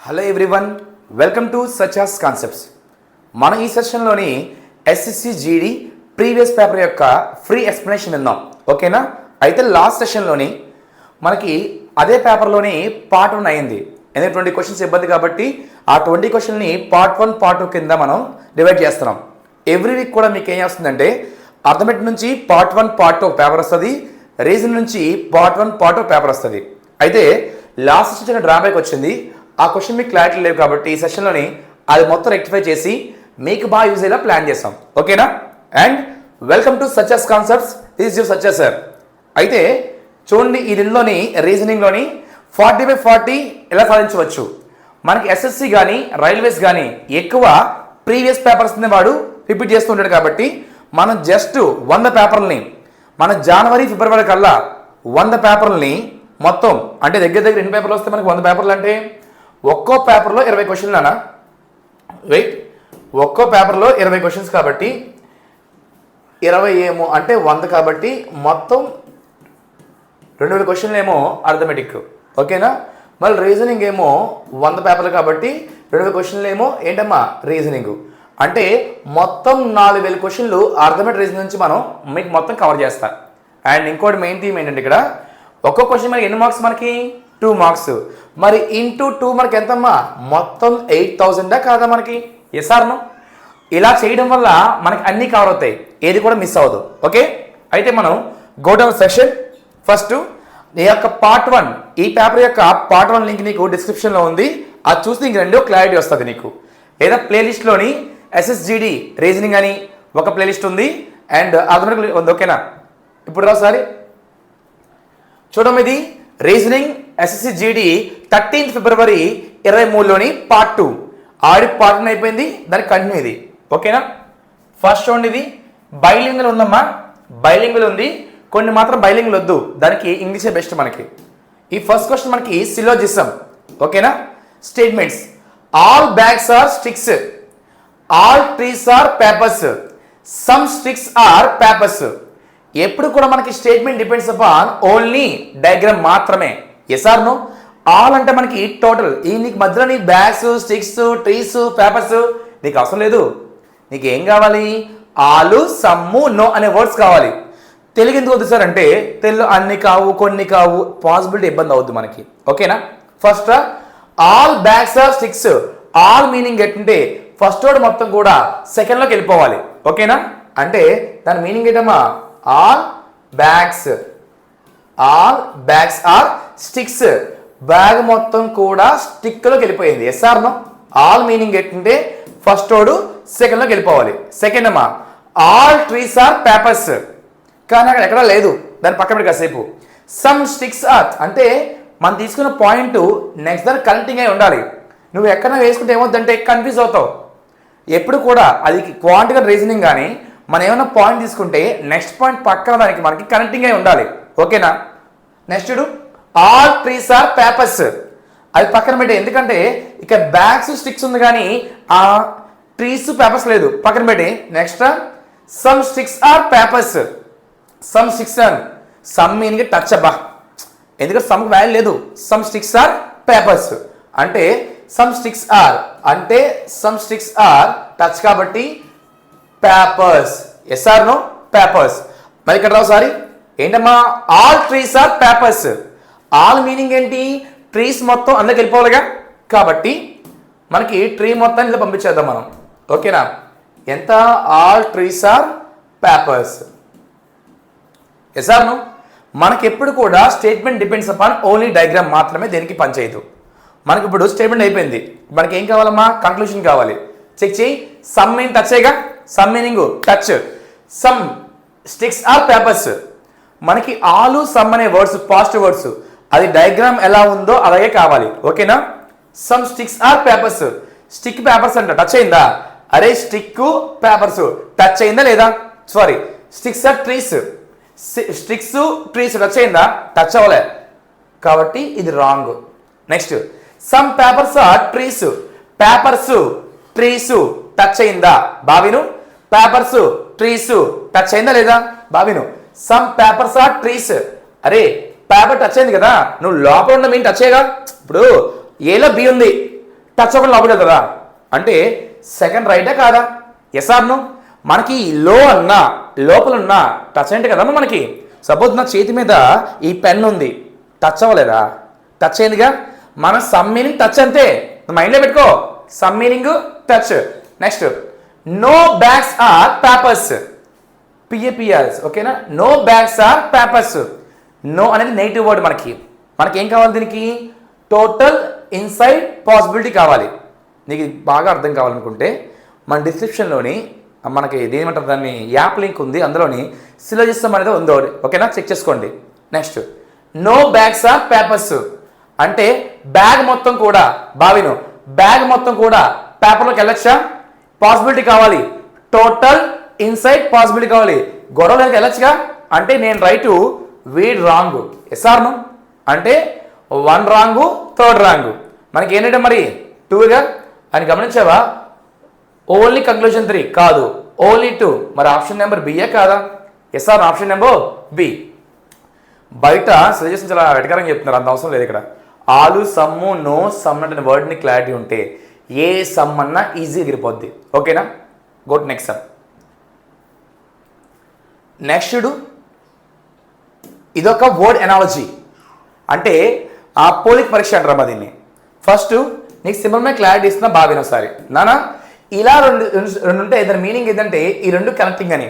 Hello everyone, welcome to సచాస్ concepts. మనం ఈ సెషన్లోని SSC GD previous paper యొక్క ఫ్రీ ఎక్స్ప్లెనేషన్ విందాం. ఓకేనా? అయితే లాస్ట్ సెషన్లోని మనకి అదే పేపర్లోని పార్ట్ 1 అయింది. ఎందుకంటే 20 క్వశ్చన్స్ ఇబ్బంది కాబట్టి ఆ 20 క్వశ్చన్ని పార్ట్ 1 పార్ట్ 2 కింద మనం డివైడ్ చేస్తున్నాం. ఎవ్రీ వీక్ కూడా మీకు ఏం వస్తుందంటే అర్థమెటిక్ నుంచి పార్ట్ 1 పార్ట్ 2 పేపర్ వస్తుంది, రీజన్ నుంచి పార్ట్ 1 పార్ట్ 2 పేపర్ వస్తుంది. అయితే లాస్ట్ సెషన్ డ్రాబ్యాక్ వచ్చింది. ఆ క్వశ్చన్ మీకు క్లారిటీ లేవు కాబట్టి ఈ సెషన్లోని అది మొత్తం రెక్టిఫై చేసి మీకు బాగా యూజ్ అయ్యేలా ప్లాన్ చేస్తాం. ఓకేనా? And welcome to సచాస్ concepts. This you సచా sir. అయితే చూడండి, ఈ దీనిలోని రీజనింగ్లోని 40/40 ఎలా సాధించవచ్చు. మనకి ఎస్ఎస్సి కానీ రైల్వేస్ కానీ ఎక్కువ ప్రీవియస్ పేపర్స్ వాడు రిపీట్ చేస్తుంటాడు కాబట్టి మనం జస్ట్ 100 పేపర్లని మన జనవరి ఫిబ్రవరి కల్లా 100 పేపర్లని మొత్తం అంటే దగ్గర ఎన్ని పేపర్లు వస్తే మనకి 100 పేపర్లు అంటే ఒక్కో పేపర్లో 20 క్వశ్చన్లు అన్నా వెయిట్ ఒక్కో పేపర్లో 20 క్వశ్చన్స్ కాబట్టి 20 ఏమో అంటే 100 కాబట్టి మొత్తం 2000 క్వశ్చన్లు ఏమో అర్థమెటిక్. ఓకేనా? మళ్ళీ రీజనింగ్ ఏమో 100 పేపర్లు కాబట్టి 2000 క్వశ్చన్లు ఏమో ఏంటమ్మా రీజనింగ్. అంటే మొత్తం 4000 క్వశ్చన్లు అర్థమెటిక్ రీజన్ నుంచి మనం మీకు మొత్తం కవర్ చేస్తాం. అండ్ ఇంకోటి మెయిన్ థీమ్ ఏంటంటే ఇక్కడ ఒక్కో క్వశ్చన్ మనకి ఎన్ని మార్క్స్, మనకి 2 మార్క్స్. మరి ఇంటూ 2 మనకి ఎంతమ్మా మొత్తం 8000 కాదా మనకి? Yes or no? ఇలా చేయడం వల్ల మనకి అన్నీ కవర్ అవుతాయి, ఏది కూడా మిస్ అవ్వదు. ఓకే? అయితే మనం గో డౌన్ సెషన్. ఫస్ట్ నీ యొక్క పార్ట్ 1 ఈ పేపర్ యొక్క పార్ట్ 1 లింక్ నీకు డిస్క్రిప్షన్లో ఉంది. అది చూసి నీకు రెండో క్లారిటీ వస్తుంది నీకు. లేదా ప్లేలిస్ట్లోని ఎస్ఎస్జిడి రీజనింగ్ అని ఒక ప్లేలిస్ట్ ఉంది అండ్ అర్థమెటిక్ ఉంది. ఓకేనా? ఇప్పుడు రాసారి చూడడం, ఇది రీజనింగ్ ఎస్ఎస్సి జీడీ 13th ఫిబ్రవరి 2023లోని పార్ట్ 2 ఆడి పార్ట్ 1 అయిపోయింది, దానికి కంటిన్యూ ఇది. ఓకేనా? ఫస్ట్ చూడండి, ఇది బైలింగుల్ ఉందమ్మా, బైలింగుల్ ఉంది, కొన్ని మాత్రం బైలింగుల్ వద్దు, దానికి ఇంగ్లీషే బెస్ట్ మనకి. ఈ ఫస్ట్ క్వశ్చన్ మనకి సిలోజిజం. ఓకేనా? Statements: all bags are sticks, all trees are papers, some sticks are papers. ఎప్పుడు కూడా మనకి statement depends upon only diagram మాత్రమే. Yes or no? ఆల్ అంటే మనకి టోటల్. ఈ నీకు మధ్యలో నీ బ్యాగ్స్, స్టిక్స్, ట్రీస్, పేపర్స్ నీకు అవసరం లేదు. నీకు ఏం కావాలి? ఆలు, సమ్ము, నో అనే వర్డ్స్ కావాలి. తెలుగు ఎందుకు వద్దు సార్ అంటే తెలుగు అన్ని కావు, కొన్ని కావు, పాసిబిలిటీ ఇబ్బంది అవుద్ది మనకి. ఓకేనా? First all bags are sticks. All meaning ఏంటంటే ఫస్ట్ వర్డ్ మొత్తం కూడా సెకండ్లోకి వెళ్ళిపోవాలి. ఓకేనా? అంటే దాని మీనింగ్ ఏంటమ్మా? All bags, all bags are sticks. Bag మొత్తం కూడా స్టిక్లోకి వెళ్ళిపోయింది. Yes or no? All meaning ఏంటంటే ఫస్ట్ వర్డ్ సెకండ్లోకి వెళ్ళిపోవాలి. సెకండ్ అమ్మా ఆల్ ట్రీస్ ఆర్ పేపర్స్, కానీ అక్కడ ఎక్కడా లేదు, దాని పక్కన పెట్టి కాసేపు. సమ్ స్టిక్స్ ఆర్ అంటే మనం తీసుకున్న పాయింట్ నెక్స్ట్ దాన్ని కనెక్టింగ్ అయి ఉండాలి. నువ్వు ఎక్కడైనా వేసుకుంటే ఏమవుతుందంటే కన్ఫ్యూజ్ అవుతావు. ఎప్పుడు కూడా అది క్వాంటికల్ రీజనింగ్ కానీ మనం ఏమైనా పాయింట్ తీసుకుంటే నెక్స్ట్ పాయింట్ పక్కన దానికి మనకి కనెక్టింగ్ అయి ఉండాలి. ఓకేనా? Next all trees are papers, అది పక్కన పెట్టే, ఎందుకంటే ఇక్కడ బ్యాగ్స్ స్టిక్స్ ఉంది కానీ ఆ ట్రీస్ పేపర్స్ లేదు, పక్కన పెట్టి. Next some sticks are papers, some sticks are, some meaning touch అబ్బా, ఎందుకంటే సమ్కి వాల్యూ లేదు. సమ్ స్టిక్స్ ఆర్ పేపర్స్ అంటే సమ్ స్టిక్స్ ఆర్ అంటే సమ్ స్టిక్స్ ఆర్ టచ్ కాబట్టి papers. Yes or no? Papers. మరి ఇక్కడ రావు సారీ ఏంటమ్మా? All trees are papers. All meaning ఏంటి? ట్రీస్ మొత్తం అందులోకి వెళ్ళిపోవాలిగా, కాబట్టి మనకి ట్రీ మొత్తాన్ని ఇలా పంపించేద్దాం మనం. ఓకేనా? ఎంత? All trees are papers. Yes or no? మనకి ఎప్పుడు కూడా statement depends upon only diagram మాత్రమే, దేనికి పనిచేయదు. మనకి ఇప్పుడు స్టేట్మెంట్ అయిపోయింది, మనకి ఏం కావాలమ్మా? కంక్లూషన్ కావాలి. చెక్ చేయి. సమ్ మీన్ టచ్ అయ్యగా, some meaning touch. Some sticks are papers, మనకి ఆలు సమ్ అనే వర్డ్స్ పాజిటివ్ వర్డ్స్, అది డయాగ్రామ్ ఎలా ఉందో అలాగే కావాలి. ఓకేనా? Some sticks are papers, stick papers అంట, టచ్ అయిందా? అరే స్టిక్ పేపర్స్ టచ్ అయిందా లేదా? Sorry, sticks are trees, sticks trees touch అయిందా? టచ్ అవ్వలే కాబట్టి ఇది wrong. Next some papers are trees, papers trees touch అయిందా? బావిను. పేపర్స్ ట్రీస్ టచ్ అయిందా లేదా? బావిను. సమ్ పేపర్స్ ఆర్ ట్రీస్, అరే పేపర్ టచ్ అయింది కదా, నువ్వు లోపల ఉన్న మీన్ టచ్ అయ్యగా. ఇప్పుడు ఏలో బి ఉంది, టచ్ అవ్వడం లోపలికి వెళ్తుందా అంటే సెకండ్ రైటా కాదా? Yes or no? మనకి లో అన్నా లోపల ఉన్న టచ్ అంటే కదమ్మా మనకి. సపోజ్ నా చేతి మీద ఈ పెన్ ఉంది, టచ్ అవ్వలేదా? టచ్ అయిందిగా. మన సమ్ మీనింగ్ టచ్ అంతే, మైండ్లో పెట్టుకో. Some meaning touch. Next no bags are papers, పిఏపిఆర్స్, ఓకేనా? No bags are papers. No అనేది నెగిటివ్ వర్డ్. మనకి ఏం కావాలి? దీనికి టోటల్ ఇన్సైడ్ పాసిబిలిటీ కావాలి. నీకు బాగా అర్థం కావాలనుకుంటే మన డిస్క్రిప్షన్లోని మనకి ఏమంటారు దాన్ని యాప్ లింక్ ఉంది, అందులోని సిలోజిస్టమ్ అనేది ఉందో, ఓకేనా? చెక్ చేసుకోండి. Next no bags are papers అంటే బ్యాగ్ మొత్తం కూడా, బావిను బ్యాగ్ మొత్తం కూడా పేపర్లోకి వెళ్ళొచ్చా? పాసిబిలిటీ కావాలి, టోటల్ ఇన్సైడ్ పాసిబిలిటీ కావాలి. గొడవలోకి వెళ్ళొచ్చుగా అంటే నేను రైటు, వీడ్ రాంగ్. Yes or no? అంటే 1 రాంగు, 3rd రాంగు. మనకి ఏంటంటే మరి 2గా అని గమనించావా? ఓన్లీ కంక్లూజన్ 3 కాదు, ఓన్లీ 2. మరి ఆప్షన్ నెంబర్ బిఏ కాదా? Yes or? Option number B. బయట సజెషన్ చాలా వెటకారంగా చెప్తున్నారు, అంత అవసరం లేదు ఇక్కడ. ఆలు, సమ్ము, నో, సమ్ అంటే వర్డ్ని క్లారిటీ ఉంటే ఏ సమ్ అన్నా ఈజీ ఎగిరిపోద్ది, ఓకేనా? Go to next some. Next ఇదొక వర్డ్ ఎనాలజీ, అంటే ఆ పోలిక పరీక్ష అంటారమ్మా దీన్ని. ఫస్ట్ నీకు సింపుల్ మీద క్లారిటీ ఇస్తున్నా, బాగా ఒకసారి నానా. ఇలా రెండు ఉంటే దాని మీనింగ్ ఏంటంటే ఈ రెండు కనెక్టింగ్ అని.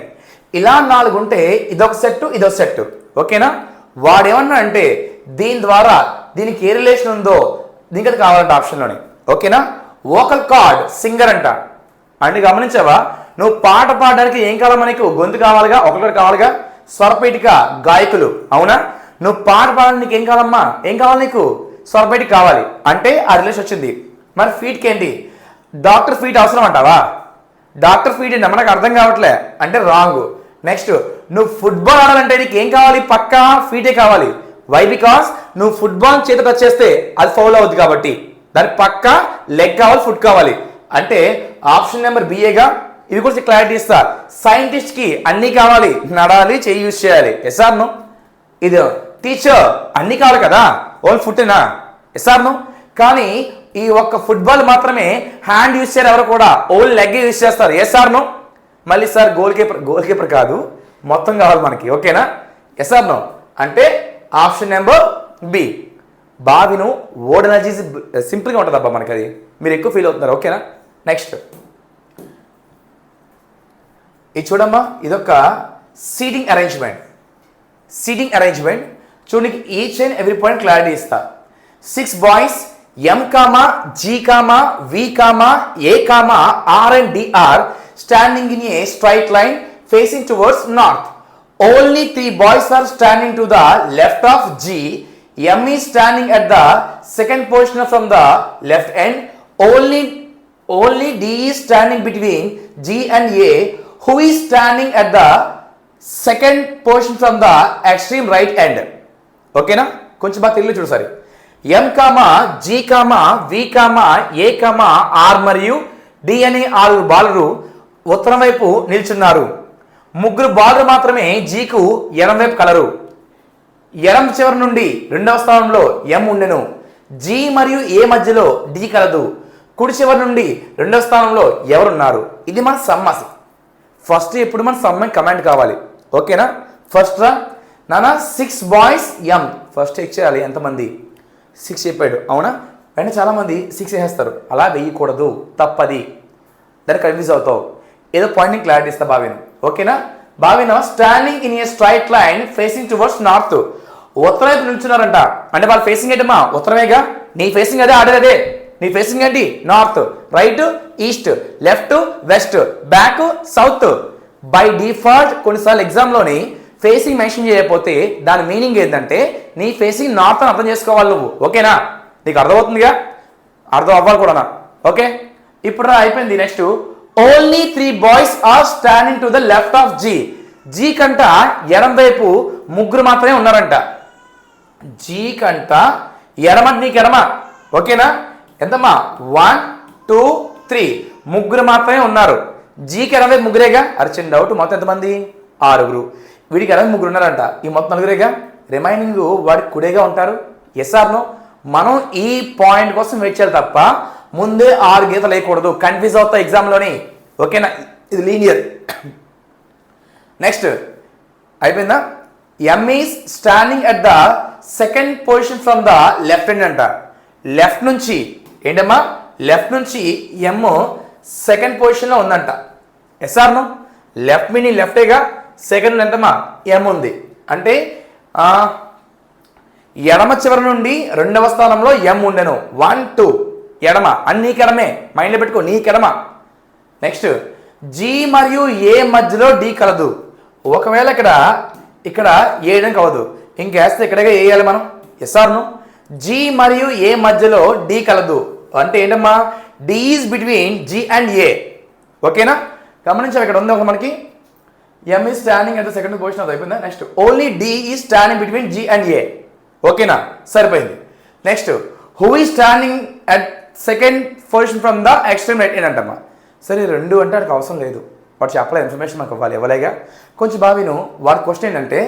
ఇలా 4 ఉంటే ఇదొక సెట్, ఇదొక సెట్, ఓకేనా? వాడేమన్నా అంటే దీని ద్వారా దీనికి ఏ రిలేషన్ ఉందో దీనికి అది కావాలంట ఆప్షన్లోని, ఓకేనా? వోకల్ కార్డ్ సింగర్ అంట. అంటే గమనించావా? నువ్వు పాట పాడడానికి ఏం కావాలి? మనకు గొంతు కావాలిగా, ఒకటి కావాలిగా. స్వరపేటిక గాయకులు, అవునా? నువ్వు పాట పాడడానికి ఏం కావాలమ్మా? ఏం కావాలి నీకు? స్వరపేటిక కావాలి. అంటే ఆ రిలేషన్ వచ్చింది. మరి ఫీట్కి ఏంటి? డాక్టర్ ఫీట్ అవసరం అంటావా? డాక్టర్ ఫీట్ ఏంటి మనకు అర్థం కావట్లే అంటే రాంగ్. నెక్స్ట్ నువ్వు ఫుట్బాల్ ఆడాలంటే నీకు ఏం కావాలి? పక్కా ఫీటే కావాలి. వై? బికాస్ నువ్వు ఫుట్బాల్ చేత టచ్ చేస్తే అది ఫౌల్ అవుద్ది కాబట్టి దానికి పక్కా లెగ్ కావాలి, ఫుట్ కావాలి. అంటే ఆప్షన్ నెంబర్ బిఏగా. ఇవి కూడా క్లారిటీ ఇస్తా. సైంటిస్ట్కి అన్నీ కావాలి, నడాలి, చెయ్యి యూజ్ చేయాలి. Yes or no? ఇది టీచర్ అన్నీ కావాలి కదా, ఓన్లీ ఫుట్టేనా? Yes or no? కానీ ఈ ఒక్క ఫుట్బాల్ మాత్రమే హ్యాండ్ యూజ్ చేయరు ఎవరు కూడా, ఓన్లీ లెగ్ యూజ్ చేస్తారు. Yes or no? మళ్ళీ సార్ గోల్ కీపర్ కాదు, మొత్తం కావాలి మనకి, ఓకేనా? Yes or no? అంటే ఆప్షన్ నెంబర్ బి. బావిను వర్డ్ ఎనర్జీ సింపుల్గా ఉంటుంది అబ్బా మనకి, అది మీరు ఎక్కువ ఫీల్ అవుతున్నారు, ఓకేనా? నెక్స్ట్ ఇది చూడమ్మా, ఇదొక సీటింగ్ అరేంజ్మెంట్. చూడడానికి each and every point clarity ఇస్తా. 6 boys M, G, V, A, R and D are standing in a straight line facing towards north. Only 3 boys are standing to the left of G. M is standing at the second position from the left end. Only D is standing between G and A, who is standing at the second position from the extreme right end. ఓకేనా? కొంచెం బాగా తెలుగు చూడు సరే. M, G, V, A, R మరియు D అనే 6 బాలరు ఉత్తరం వైపు నిల్చున్నారు. 3 బాలరు మాత్రమే Gకు ఎడమ వైపు కలరు. ఎడమ చివరి నుండి 2వ స్థానంలో M ఉండెను. G మరియు A మధ్యలో D కలదు. కుడి చివరి నుండి 2వ స్థానంలో ఎవరున్నారు? ఇది మన సమ్మసి. ఫస్ట్ ఎప్పుడు మన సమ్మ కమాండ్ కావాలి, ఓకేనా? ఫస్ట్ రా నానా 6 బాయ్స్ M. ఫస్ట్ చెక్ చేయాలి ఎంతమంది. 6 చెప్పాడు, అవునా? వెంటనే చాలామంది 6 వేసేస్తారు. అలా వేయకూడదు, తప్పది. దాన్ని కన్ఫ్యూజ్ అవుతావు. ఏదో పాయింట్ని క్లారిటీ ఇస్తా బావిను, ఓకేనా? బావిన standing in a straight line facing towards north. ఉత్తరం వైపు నిల్చున్నారంట. అంటే వాళ్ళ ఫేసింగ్ ఏంటమ్మా? ఉత్తరమేగా. నీ ఫేసింగ్ అదే, ఆడేదే. నీ ఫేసింగ్ ఏంటి? North. Right east, left west, back south. By default కొన్నిసార్లు ఎగ్జామ్లోని ఫేసింగ్ మెన్షన్ చేయకపోతే దాని మీనింగ్ ఏంటంటే నీ ఫేసింగ్ నార్త్ అని అర్థం చేసుకోవాలి నువ్వు, ఓకేనా? నీకు అర్థమవుతుందిగా, అర్థం అవ్వాలి కూడా, ఓకే? ఇప్పుడు అయిపోయింది. Next only 3 boys are standing to the left of G. G కంట ఎడమ వైపు 3 మాత్రమే ఉన్నారంట. G కంట ఎడమ, నీకు ఎడమ, ఓకేనా? ఎంతమ్మా? 1 2 3 3 మాత్రమే ఉన్నారు. Gకి ఎడమ వైపు 3గా. చిన్న డౌట్, మొత్తం ఎంతమంది? 6. వీడికి ఎడమ 3 ఉన్నారంట. ఈ మొత్తం 4గా. రిమైనింగ్ వాడికి కుడేగా ఉంటారు. Yes or no? మనం ఈ పాయింట్ కోసం వెయిట్ చేయాలి తప్ప ముందే 6 గీతలు వేయకూడదు, కన్ఫ్యూజ్ అవుతా ఎగ్జామ్లోని. ఓకేనా, ఇది లీనియర్. నెక్స్ట్ అయిపోయిందా? M is standing at the second position from the left hand అంట. లెఫ్ట్ నుంచి ఏంటమ్మా, లెఫ్ట్ నుంచి ఎమ్ సెకండ్ పొజిషన్లో ఉందంట. ఎస్ఆర్ను లెఫ్ట్ మీని లెఫ్టేగా, సెకండ్ ఎంతమ్మా ఎమ్ ఉంది. అంటే ఎడమ చివరి నుండి 2వ స్థానంలో ఎమ్ ఉండెను. 1 2 ఎడమ, అన్ని ఎడమే, మైండ్లో పెట్టుకో, నీకెడమ. నెక్స్ట్ జి మరియు ఏ మధ్యలో డి కలదు. ఒకవేళ ఇక్కడ ఏయడం కావదు, ఇంకేస్తే ఇక్కడగా వేయాలి మనం. ఎస్ఆర్ను జి మరియు ఏ మధ్యలో డి కలదు అంటే ఏంటమ్మా, D is between G and A. ఓకేనా, గమనించాలి, ఇక్కడ ఉంది ఒక మనకి M is standing at the second position, అది అయిపోయిందా. Next only D is standing between G and A. ఓకేనా, సరిపోయింది. Next who is standing at second position from the extreme right hand అంటమ్మా. సరే, 2 అంటే వాడికి అవసరం లేదు, వాడు చెప్పలే, ఇన్ఫర్మేషన్ మనకు ఇవ్వాలి, ఇవ్వలేగా. కొంచెం బావిను వాడి క్వశ్చన్ ఏంటంటే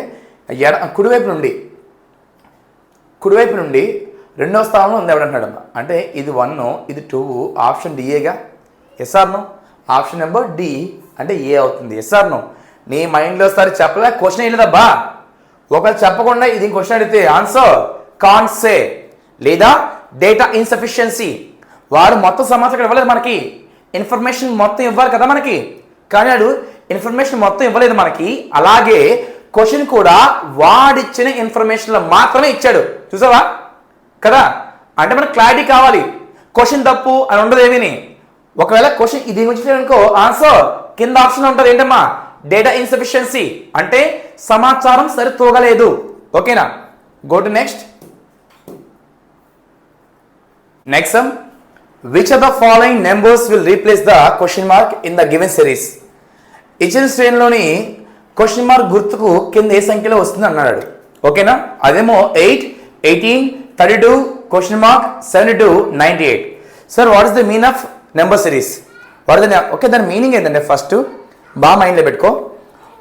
కుడివైపు నుండి 2వ స్థానంలో ఉంది ఎవడంటాడమ్మా. అంటే ఇది 1, ఇది 2, ఆప్షన్ డిఏగా. ఎస్ఆర్ను ఆప్షన్ నెంబర్ డి అంటే ఏ అవుతుంది. ఎస్ఆర్ను నీ మైండ్లో సరే చెప్పలే, క్వశ్చన్ ఏం లేదబ్బా. ఒకవేళ చెప్పకుండా ఇది క్వశ్చన్ అడిగితే ఆన్సర్ కాన్ సే, లేదా డేటా ఇన్సఫిషియన్సీ. వాడు మొత్తం సమాచారం ఇవ్వలేదు మనకి, ఇన్ఫర్మేషన్ మొత్తం ఇవ్వాలి కదా మనకి, కానీ వాడు ఇన్ఫర్మేషన్ మొత్తం ఇవ్వలేదు మనకి. అలాగే క్వశ్చన్ కూడా వాడిచ్చిన ఇన్ఫర్మేషన్లో మాత్రమే ఇచ్చాడు. చూసావా కదా, అంటే మనకు క్లారిటీ కావాలి. క్వశ్చన్ తప్పు అని ఉండదు ఏమీని. ఒకవేళ క్వశ్చన్ ఇది అనుకో, ఆన్సర్ కింద ఆప్షన్ ఉంటుంది ఏంటమ్మా, డేటా ఇన్సఫిషియన్సీ, అంటే సమాచారం సరితూగలేదు. ఓకేనా, go to next. Next which of the following numbers will replace the question mark in the given series. ఇచ్చిన శ్రేణిలోని క్వశ్చన్ మార్క్ గుర్తుకు కింద ఏ సంఖ్యలో వస్తుంది అన్నాడు. ఓకేనా, అదేమో 8, 18, 32, question mark 72, 98. Sir what is the mean of number series? Okay, దాని meaning ఏంటంటే ఫస్ట్ బాగా మైండ్లో పెట్టుకో.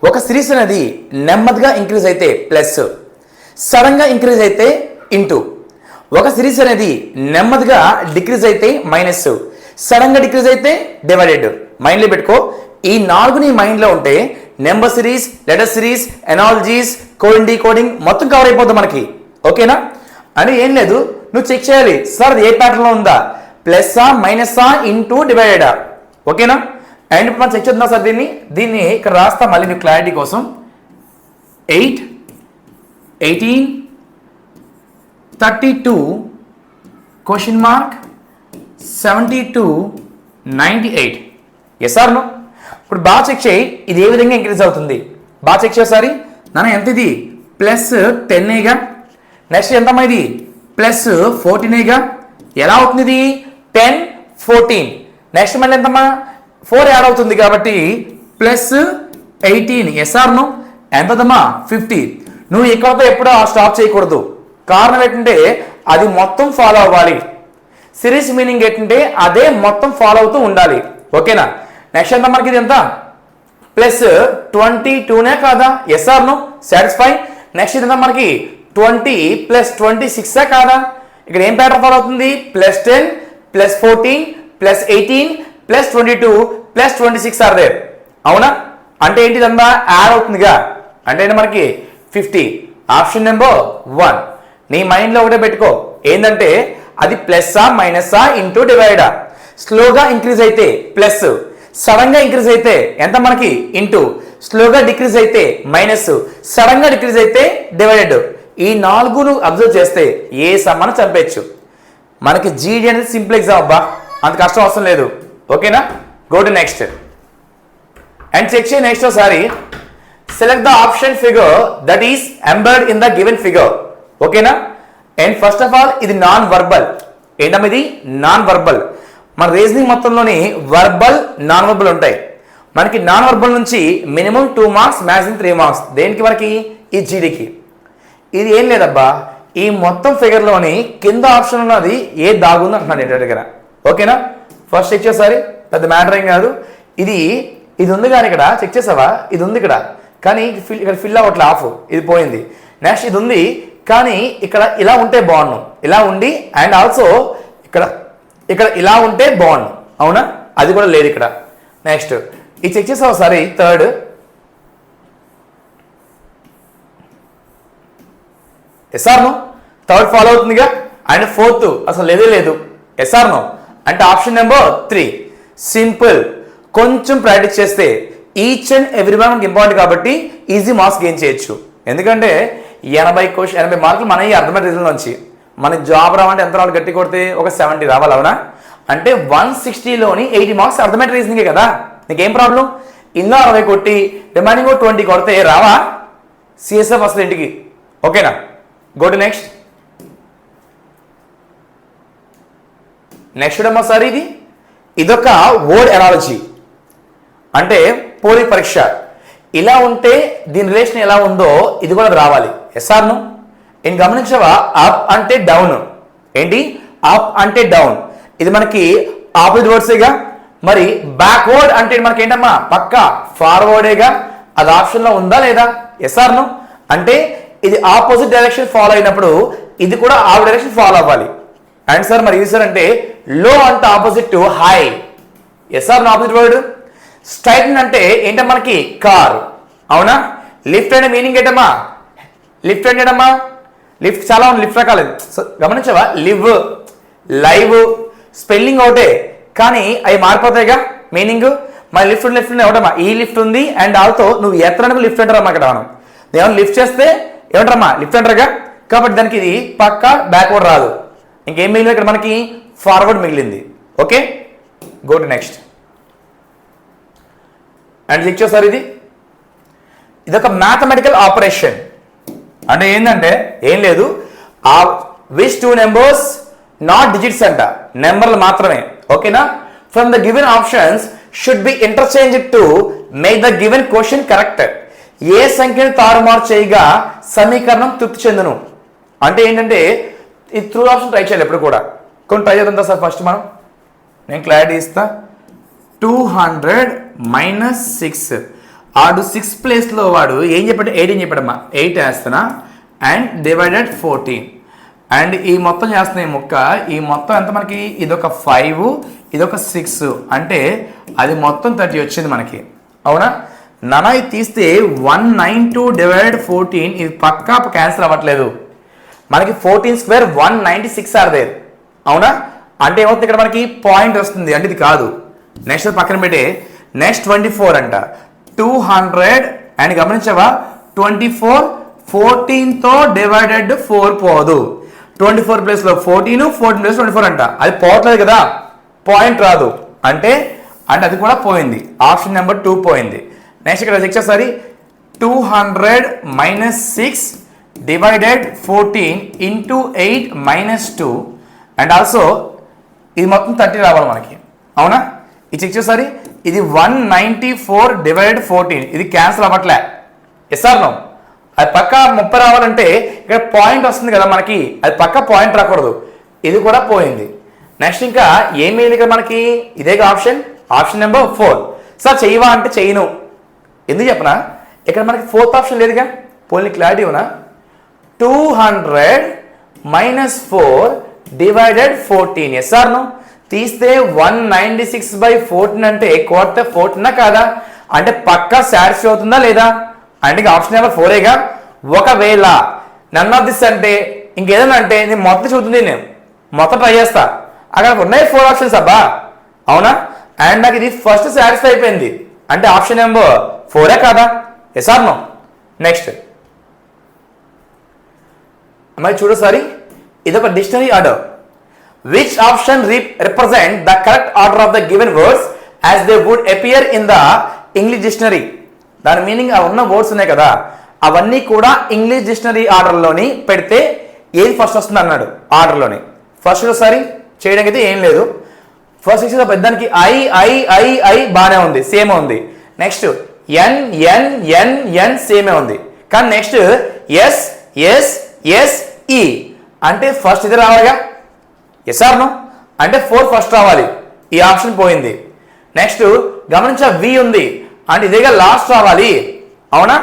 ఒక సిరీస్ అనేది నెమ్మదిగా ఇంక్రీజ్ అయితే ప్లస్, సడన్గా ఇంక్రీజ్ అయితే ఇంటూ. ఒక సిరీస్ అనేది నెమ్మదిగా డిక్రీజ్ అయితే మైనస్, సడన్గా డిక్రీజ్ అయితే డివైడెడ్. మైండ్లో పెట్టుకో. ఈ 4 నీ మైండ్లో ఉంటే number series, letter series, analogies, coding decoding మొత్తం కవర్ అయిపోతుంది మనకి. ఓకేనా, అని ఏం లేదు, నువ్వు చెక్ చేయాలి సార్ అది ఏ ప్యాటర్న్లో ఉందా, ప్లస్సా మైనస్సా ఇంటూ డివైడెడా. ఓకేనా, అండ్ ఇప్పుడు మనం చెక్ చేద్దాం సార్ దీన్ని ఇక్కడ రాస్తా మళ్ళీ నువ్వు క్లారిటీ కోసం. 8, 18, 32, question mark 72, 98. Yes or no? ఇప్పుడు బాగా చెక్ చేయి, ఇది ఏ విధంగా ఇంక్రీజ్ అవుతుంది. బాగా చెక్ చేసారి నాన్న, ఎంత ఇది ప్లస్ 10ఏగా. నెక్స్ట్ ఎంతమ్మా ఇది ప్లస్ 14ఏగా. ఎలా అవుతుంది ఇది 10, 14. నెక్స్ట్ మళ్ళీ ఎంతమ్మా 4 యాడ్ అవుతుంది కాబట్టి ప్లస్ 18. ఎస్ఆర్ను ఎంతదమ్మా 50. నువ్వు ఇక్కడతో ఎప్పుడూ స్టాప్ చేయకూడదు. కారణం ఏంటంటే అది మొత్తం ఫాలో అవ్వాలి. సిరీస్ మీనింగ్ ఏంటంటే అదే మొత్తం ఫాలో అవుతూ ఉండాలి. ఓకేనా, నెక్స్ట్ ఎంత మనకి ఇది ఎంత ప్లస్ 22నే కాదా. ఎస్ఆర్ను సాటిస్ఫై. నెక్స్ట్ ఇది ఎంత మనకి 20 ప్లస్ 26 కాదా. ఇక్కడ ఏం ప్యాటర్న్ ఫాలో అవుతుంది, plus 10 plus 14 plus 18 plus 22 plus 26 are there. అవునా, అంటే ఏంటి ఇదంతా యాడ్ అవుతుందిగా, అంటే ఏంటి మనకి 50. ఆప్షన్ నెంబర్ 1 నీ మైండ్లో ఒకటే పెట్టుకో, ఏంటంటే అది ప్లస్సా మైనస్సా ఇంటూ డివైడా. స్లోగా ఇంక్రీజ్ అయితే ప్లస్, సడన్గా ఇంక్రీజ్ అయితే ఎంత మనకి ఇంటూ, స్లోగా డిక్రీజ్ అయితే మైనస్, సడన్గా డిక్రీజ్ అయితే డివైడెడ్. ఈ 4 అబ్జర్వ్ చేస్తే ఏ సమ్మను చంపేయచ్చు. మనకి జీడీ అనేది సింపుల్ ఎగ్జామ్ అబ్బా, అంత కష్టం అవసరం లేదు. ఓకేనా, go to next and check చేయి. నెక్స్ట్ ఒకసారి select the option figure that is embedded in the given figure. ఓకేనా, అండ్ ఫస్ట్ ఆఫ్ ఆల్ ఇది నాన్ వర్బల్. ఏంటమ్మా ఇది నాన్ వర్బల్. మన రీజనింగ్ మొత్తంలోని వర్బల్ నాన్ వర్బల్ ఉంటాయి. మనకి నాన్ వర్బల్ నుంచి మినిమం 2 మార్క్స్, మ్యాక్సిమం 3 మార్క్స్. దేనికి మనకి ఈ జీడీకి. ఇది ఏం లేదబ్బా, ఈ మొత్తం ఫిగర్లోని కింద ఆప్షన్ ఉన్నది ఏ దాగుంది అంటున్నాను ఇంటి దగ్గర. ఓకేనా, ఫస్ట్ చెక్ చేసారి, పెద్ద మ్యాటర్ ఏం కాదు. ఇది ఉంది కానీ ఇక్కడ చెక్ చేసావా, ఇది ఉంది ఇక్కడ కానీ ఇక్కడ ఫిల్ అవ్వట్లే, ఆఫ్, ఇది పోయింది. నెక్స్ట్ ఇది ఉంది కానీ ఇక్కడ ఇలా ఉంటే బాగున్నాం, ఇలా ఉండి అండ్ ఆల్సో ఇక్కడ ఇక్కడ ఇలా ఉంటే బాండ్, అవునా? అది కూడా లేదు ఇక్కడ. నెక్స్ట్ ఇది చెక్ చేసావు ఒకసారి. Third yes or no, third follow అవుతుందిగా. అండ్ ఫోర్త్ అసలు లేదే లేదు. ఎస్ఆర్ నో అంటే ఆప్షన్ నెంబర్ 3. సింపుల్. కొంచెం ప్రాక్టీస్ చేస్తే ఈచ్ అండ్ ఎవ్రీ వన్ మనకి ఇంపార్టెంట్ కాబట్టి ఈజీ మార్క్స్ గెయిన్ చేయొచ్చు. ఎందుకంటే 80 మార్కులు మన ఈ అర్థమైన రీజన్ నుంచి మనకి జాబ్ రావాలంటే ఎంత రావాలి? గట్టి కొడితే ఒక 70 రావాలి, అవునా? అంటే 160లోని 80 మార్క్స్ అర్థమైన రీజనింగే కదా. నీకేం ప్రాబ్లం? ఇందులో 60 కొట్టి రిమైనింగ్ 20 కొడితే రావా? సిఎస్ఎఫ్ వస్తుంది ఇంటికి. ఓకేనా? Go to next. నెక్స్ట్ ఏమో సార్ ఇదొక వర్డ్ ఎనాలజీ, అంటే పోలి పరీక్ష. ఇలా ఉంటే దీని రిలేషన్ ఎలా ఉందో ఇది కూడా రావాలి. Yes or no? నేను గమనించవా? అప్ అంటే డౌన్. ఏంటి? అప్ అంటే డౌన్. ఇది మనకి ఆపోజిట్ వర్డ్సేగా. మరి బ్యాక్వర్డ్ అంటే మనకి ఏంటమ్మా? పక్కా ఫార్వర్డేగా. అది ఆప్షన్లో ఉందా లేదా? Yes or no? అంటే ఇది ఆపోజిట్ డైరెక్షన్ ఫాలో అయినప్పుడు ఇది కూడా ఆ డైరెక్షన్ ఫాలో అవ్వాలి. అండ్ సార్ మరి ఇది సార్ అంటే లో అంటే opposite to high. Yes or no? Opposite word. Straight అంటే ఏంటమ్మా? మనకి కార్, అవునా? లిఫ్ట్ అంటే మీనింగ్ ఏంటమ్మా? లిఫ్ట్ అంటే ఏంటమ్మా? లిఫ్ట్ చాలా ఉంది, లిఫ్ట్ రకాలేదు. గమనించవా? లివ్, లైవ్ స్పెల్లింగ్ ఒకటే కానీ అవి మారిపోతాయిగా మీనింగ్. మరి లిఫ్ట్ ఒకటమ్మా? ఈ లిఫ్ట్ ఉంది. అండ్ ఆల్సో నువ్వు ఎత్తడానికి లిఫ్ట్ అంటారమ్మా. ఇక్కడ మనం ఏమన్నా లిఫ్ట్ చేస్తే ఏమంటారమ్మా? లిఫ్ట్ అంటారుగా. కాబట్టి దానికి ఇది పక్కా బ్యాక్వర్డ్ రాదు. ఇంకేం మిగిలింది ఇక్కడ మనకి? ఫార్వర్డ్ మిగిలింది. Okay, go to next. And check చేస్తారు ఇదొక మ్యాథమెటికల్ ఆపరేషన్. అంటే ఏంటంటే ఏం లేదు, ఆ విచ్ 2 నెంబర్స్ నాట్ డిజిట్స్ అంట, నెంబర్లు మాత్రమే. ఓకేనా? From the given options should be interchanged to make the given question correct. ఏ సంఖ్యను తారుమారు చేయగా సమీకరణం తృప్తి చెందును. అంటే ఏంటంటే ఈ త్రూ ఆప్షన్ ట్రై చేయాలి ఎప్పుడు కూడా. కొన్ని ట్రై చేద్దాం సార్. ఫస్ట్ నేను క్లారిటీ ఇస్తా. 200 - 6. ఆడు 6 ప్లేస్లో వాడు ఏం చెప్పాడు? 18 చెప్పాడమ్మా. 8 వేస్తున్నా అండ్ డివైడెడ్ 14. అండ్ ఈ మొత్తం చేస్తున్నాయి ముక్క. ఈ మొత్తం ఎంత మనకి? ఇదొక 5, ఇదొక 6, అంటే అది మొత్తం 30 వచ్చింది మనకి, అవునా? నానా ఇది తీస్తే 192 డివైడెడ్ 14 ఇది పక్కా క్యాన్సిల్ అవ్వట్లేదు. మనకి 14 స్క్వేర్ 196 ఆర్ దేర్, అవునా? అంటే ఏమవుతుంది ఇక్కడ మనకి? పాయింట్ వస్తుంది. అంటే ఇది కాదు. నెక్స్ట్ పక్కన పెట్టి నెక్స్ట్ 24 అంట. 200 అండ్ గమనించవా? 24 14తో డివైడెడ్ 4 పోదు. 24 ప్లేస్లో 14, 14 ప్లేస్ 24 అంట. అది పోవట్లేదు కదా, పాయింట్ రాదు. అంటే అది కూడా పోయింది. ఆప్షన్ నెంబర్ 2 పోయింది. నెక్స్ట్ ఇక్కడ చెక్ చేస్తారు. 200 - 6 డివైడెడ్ 14 ఇంటూ 8 - 2 అండ్ ఆల్సో ఇది మొత్తం 30 రావాలి మనకి, అవునా? ఇది చెక్ చేసారి. ఇది 194 డివైడెడ్ 14 ఇది క్యాన్సిల్ అవ్వట్లే. Yes or no? అది పక్క 30 రావాలంటే ఇక్కడ పాయింట్ వస్తుంది కదా మనకి, అది పక్క పాయింట్ రాకూడదు. ఇది కూడా పోయింది. నెక్స్ట్ ఇంకా ఏం లేదు ఇక్కడ మనకి? ఇదేగా ఆప్షన్. Option number 4. సార్ చెయ్యవా అంటే చెయ్యను. ఎందుకు చెప్పనా? ఇక్కడ మనకి 4th ఆప్షన్ లేదుగా. పోనీ క్లారిటీ ఉన్నా? 200 - 4 డివైడెడ్ 14. SR no? తీస్తే 196/14 అంటే కోర్త 14 కాదా? అంటే పక్కా సాటిస్ఫై అవుతుందా లేదా? అంటే ఆప్షన్ నెంబర్ 4ఏగా. ఒకవేళ నన్ ఆఫ్ దిస్ అంటే ఇంకేదైనా అంటే నేను మొత్తం చూస్తుంది, నేను మొత్తం ట్రై చేస్తా. అక్కడ ఉన్నాయి 4 ఆప్షన్స్ అబ్బా, అవునా? అండ్ నాకు ఇది ఫస్ట్ సాటిస్ఫై అయిపోయింది. అంటే ఆప్షన్ నెంబర్ 4ఏ కాదా? SR no? నెక్స్ట్ మరి చూడసారి. ఇదొక dictionary order. Which option represent the correct order of the given words as they would appear in the English dictionary? దాని మీనింగ్ ఆ ఉన్న వర్డ్స్ ఉన్నాయి కదా, అవన్నీ కూడా ఇంగ్లీష్ డిక్షనరీ ఆర్డర్లోని పెడితే ఏది ఫస్ట్ వస్తుంది అన్నాడు ఆర్డర్లోని. ఫస్ట్ ఒకసారి చేయడానికి అయితే ఏం లేదు. ఫస్ట్ ఇచ్చిన పెద్దానికి ఐ ఐ ఐ ఐ బాగానే ఉంది, సేమ్ ఉంది. నెక్స్ట్ ఎన్ ఎన్ ఎన్ ఎన్ సేమే ఉంది. కానీ నెక్స్ట్ ఎస్ ఎస్ ఎస్ ఈ అంటే ఫస్ట్ ఇది రావాలిగా. SR no? అంటే 4 ఫస్ట్ రావాలి. ఈ ఆప్షన్ పోయింది. నెక్స్ట్ గమనించా వి ఉంది అంటే ఇదేగా లాస్ట్ రావాలి, అవునా?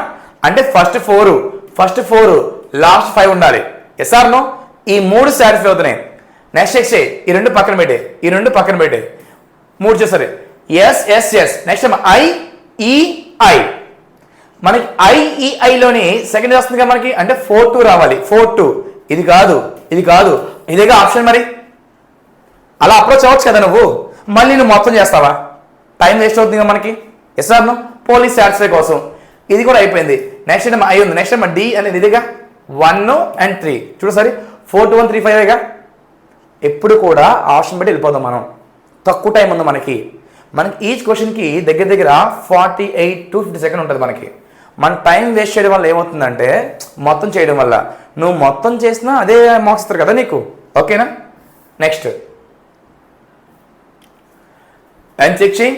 అంటే ఫస్ట్ 4 లాస్ట్ 5 ఉండాలి. Yes or no? ఈ 3 సాటిస్ఫై అవుతున్నాయి. నెక్స్ట్ ఎక్స్ ఈ రెండు పక్కన పెట్టే, ఈ రెండు పక్కన పెట్టే, 3 చేస్తారు. Yes yes yes. Next IEI. మనకి ఐఈఐలోని సెకండ్ వస్తుంది కదా మనకి, అంటే 4-2 రావాలి. 4-2. ఇది కాదు, ఇది కాదు, ఇదేగా ఆప్షన్. మరి అలా అప్రోచ్ అవ్వచ్చు కదా నువ్వు. మళ్ళీ నువ్వు మొత్తం చేస్తావా? టైం వేస్ట్ అవుతుంది కదా మనకి. Yes or no? Police satisfy కోసం ఇది కూడా అయిపోయింది. నెక్స్ట్ ఏమో ఐ ఉంది. నెక్స్ట్ ఏమో డి అనేది ఇదిగా 1 and 3. చూడు సరే, 4 2 1 3 5గా. ఎప్పుడు కూడా ఆప్షన్ బట్టి వెళ్ళిపోదాం మనం. తక్కువ టైం ఉంది మనకి. ఈచ్ క్వశ్చన్కి దగ్గర దగ్గర 48 to 50 సెకండ్ ఉంటుంది మనకి. మన టైం వేస్ట్ చేయడం వల్ల ఏమవుతుందంటే, మొత్తం చేయడం వల్ల నువ్వు మొత్తం చేసినా అదే మార్క్స్ ఇస్తారు కదా నీకు. ఓకేనా? నెక్స్ట్ అండ్ చెక్ చేయి.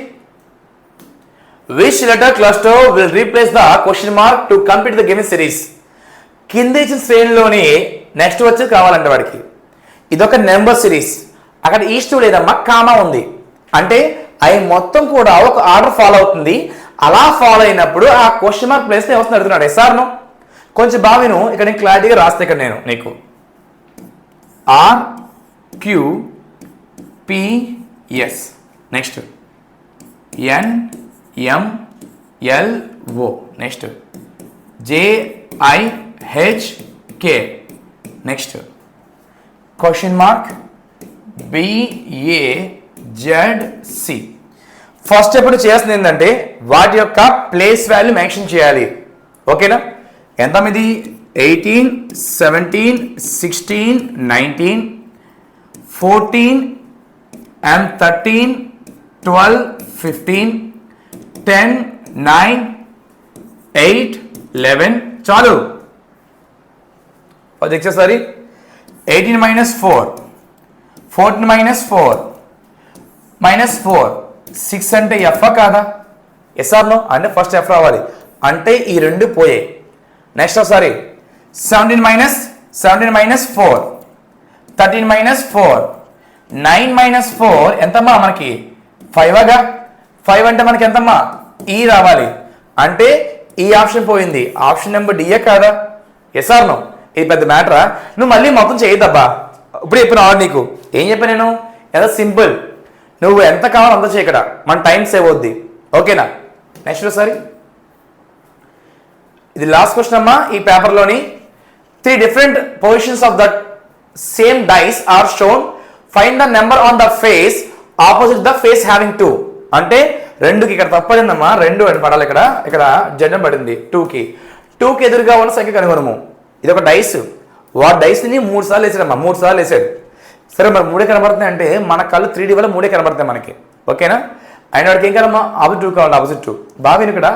Which letter cluster will replace the question mark to complete the given series. కింద ఇచ్చిన శ్రేణిలోని నెక్స్ట్ వచ్చి కావాలంటే వాడికి ఇదొక నెంబర్ సిరీస్. అక్కడ ఈస్ట్ లేదమ్మా, కామా ఉంది. అంటే అవి మొత్తం కూడా ఒక ఆర్డర్ ఫాలో అవుతుంది. అలా ఫాలో అయినప్పుడు ఆ క్వశ్చన్ మార్క్ ప్లేస్ వస్తుంది అడుగుతున్నాడు. ఎస్ఆర్ను కొంచెం బాగా విను. ఇక్కడ నేను క్లారిటీగా రాస్తే ఇక్కడ నేను నీకు RQPS, next NMLO, next JIHK, next question mark BAZC. First ఎప్పుడు చేస్తుంది ఏంటంటే వాటి యొక్క ప్లేస్ వాల్యూ మెన్షన్ చేయాలి. ఓకేనా? ఎంత ఇది? 18 17 16 19 14 and 13 12 15 10 9 8 11. చాలు. అది వచ్చేసరి 18 minus 4 14 minus 4 minus 4 6 అంటే ఎఫ్ కాదా? ఎస్ఆర్నో అంటే ఫస్ట్ ఎఫ్ రావాలి. అంటే ఈ రెండు పోయాయి. నెక్స్ట్ ఒకసారి 17 minus 4 13 minus 4 9 minus 4 ఎంతమ్మా మనకి? 5గా. 5 అంటే మనకి ఎంతమ్మా? ఈ రావాలి. అంటే ఈ ఆప్షన్ పోయింది. ఆప్షన్ నెంబర్ డిఏ కాదా? ఎస్ఆర్నో? ఇది పెద్ద మ్యాటరా? నువ్వు మళ్ళీ మొత్తం చేయద్దబ్బా. ఇప్పుడు చెప్పిన నీకు ఏం చెప్పా నేను? ఏదో సింపుల్. నువ్వు ఎంత కావాలో అంత చేయి. ఇక్కడ మన టైం సేవ్ అవుద్ది. ఓకేనా? నెక్స్ట్ ఒకసారి ఇది లాస్ట్ క్వశ్చన్ అమ్మా. ఈ పేపర్లోని 3 different positions of the same dice are shown. Find the number on the face opposite the face having 2. అంటే 2కి ఇక్కడ తప్పడిందమ్మా. 2 అని పడాలి. ఇక్కడ జెండం పడింది. 2కి ఎదురుగా ఉన్న సంఖ్య కనుగొనము. ఇది ఒక డైస్. వాడు డైస్ని 3 సార్లు వేసాడమ్మా. 3 సార్లు వేసాడు. సరే, మరి 3 కనబడుతున్నాయి అంటే మన కళ్ళు 3D వల్ల 3 కనబడతాయి మనకి. ఓకేనా? అయిన వాడికి ఏం కాదమ్మా? ఆపోజిట్ 2 కావాలి. ఆపోజిట్ 2 బాగా ఇక్కడ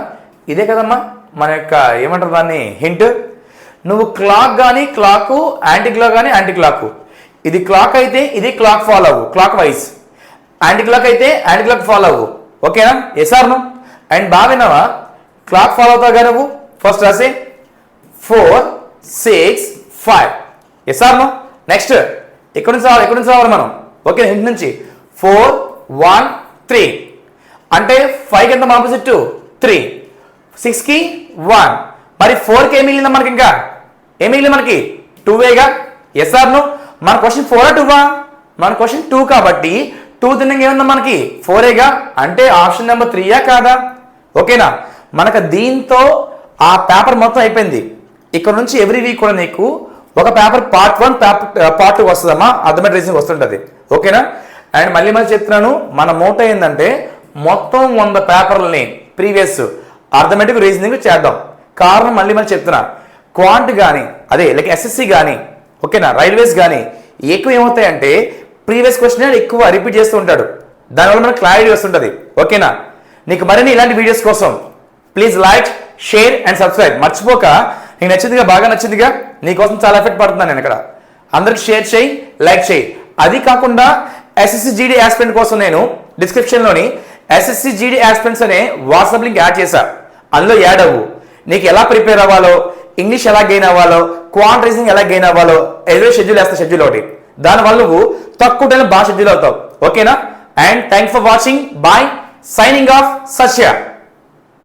ఇదే కదమ్మా మన యొక్క ఏమంటారు దాన్ని హింట్. నువ్వు క్లాక్ కానీ క్లాక్, యాంటీ క్లాక్ కానీ యాంటీ క్లాక్. ఇది క్లాక్ అయితే ఇది క్లాక్ ఫాలో అవ్వు, క్లాక్ వైజ్. యాంటీ క్లాక్ అయితే యాంటీ క్లాక్ ఫాలో అవ్వు. ఓకేనా? ఎస్ఆర్ను? అండ్ బాగా విన్నావా? క్లాక్ ఫాలో అవుతావుగా నువ్వు. ఫస్ట్ రాసి 4 6 5. ఎస్ఆర్ను? నెక్స్ట్ ఎక్కడి నుంచి రావాలి మనం? ఓకే, హింట్ నుంచి 4 1 3 అంటే 5కి ఎంత ఆపోజిట్? 3. 6కి 1. మరి 4కి ఏం మిగిలిందా మనకి? ఇంకా ఏం మిగిలింది మనకి? 2వేగా. ఎస్ఆర్ను? మన క్వశ్చన్ 4 2వా? మన క్వశ్చన్ 2 కాబట్టి 2 తిన్నగా ఏముందా మనకి? 4ఏగా. అంటే ఆప్షన్ నెంబర్ 3యా కాదా? ఓకేనా? మనకు దీంతో ఆ పేపర్ మొత్తం అయిపోయింది. ఇక్కడ నుంచి ఎవ్రీ వీక్ కూడా నీకు ఒక పేపర్ పార్ట్ 1 పార్ట్ 2 వస్తుందమ్మా. అర్థమెటిక్ రీజనింగ్ వస్తుంటుంది. ఓకేనా? అండ్ మళ్ళీ చెప్తున్నాను, మన మోటో ఏంటంటే మొత్తం 100 పేపర్లని ప్రీవియస్ అర్థమెటిక్ రీజనింగ్ చేద్దాం. కారణం మళ్ళీ చెప్తున్నా, క్వాంట్ కానీ అదే లైక్ ఎస్ఎస్సి కానీ, ఓకేనా, రైల్వేస్ కానీ ఎక్కువ ఏమవుతాయంటే ప్రీవియస్ క్వశ్చన్ ఎక్కువ రిపీట్ చేస్తూ ఉంటాడు. దానివల్ల మనకు క్లారిటీ వస్తుంటుంది. ఓకేనా? నీకు మరిన్ని ఇలాంటి వీడియోస్ కోసం please like, share and subscribe. మర్చిపోక నీకు నచ్చిందిగా, బాగా నచ్చిందిగా, నీకోసం చాలా ఎఫెక్ట్ పడుతున్నాను నేను ఇక్కడ. అందరికి షేర్ చేయి, లైక్ చేయి. అది కాకుండా ఎస్ఎస్సి జీడీ యాస్పిరెంట్ కోసం నేను డిస్క్రిప్షన్లోని ఎస్ఎస్సి జీడీ యాస్పిరెంట్స్ అనే వాట్సాప్ లింక్ యాడ్ చేశా. అందులో యాడ్ అవ్వు. నీకు ఎలా ప్రిపేర్ అవ్వాలో, ఇంగ్లీష్ ఎలా గెయిన్ అవ్వాలో, క్వాంట్ రీజనింగ్ ఎలా గెయిన్ అవ్వాలో ఎదురు షెడ్యూల్ వేస్తా. షెడ్యూల్ ఒకటి. దానివల్ల నువ్వు తక్కువ టైంలో బాగా షెడ్యూల్ అవుతావు. ఓకేనా? And thanks for watching. Bye. Signing off. Satya.